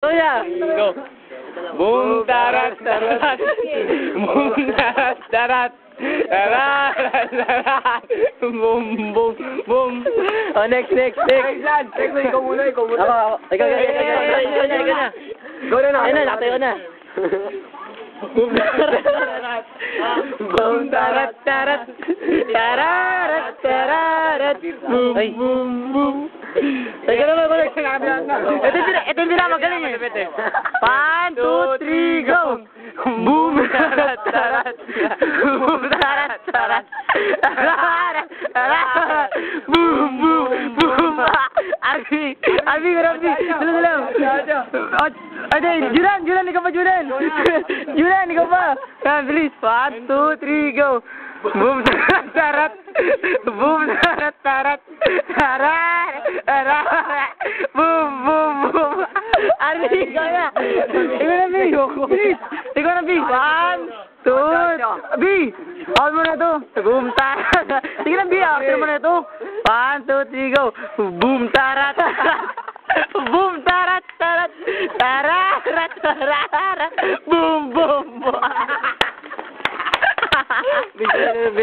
Kuya! Go. Boom, tarat, tarat. Boom, tarat, tarat. Tarat, tarat. Boom, boom, boom. Oh, next. Next, ikaw muna. Ako. Ikaw na. Go na. Ayun na, nakatayo na. Boom, tarat, tarat. Boom, tarat, tarat. Tararat, tararat. Boom, Ay. boom, boom. Teka lang, ito yung pinakamagaling eh. 1, 2, 3, go! Boom, tarat, tarat. Boom, tarat, tarat. Tarat, tarat. Boom, boom, boom. Abi, dalaw. Ate, Julan, ikaw pa, Julan, ikaw pa. Yan, bilis. 1, 2, 3, go! Boom, tarat, tarat. Boom, tarat, tarat. Tarat, tarat. Boom, boom, boom. Arby, ikaw na. Ikaw na, B. Bilis. Ikaw na, B. 1, 2, B. Out mo na to. Boom, tarat. Sige na, B. After mo na to. 1, 2, 3, go. Boom, tarat, tarat. Boom, tarat, tarat. Tarat, tarat. Boom, boom, boom.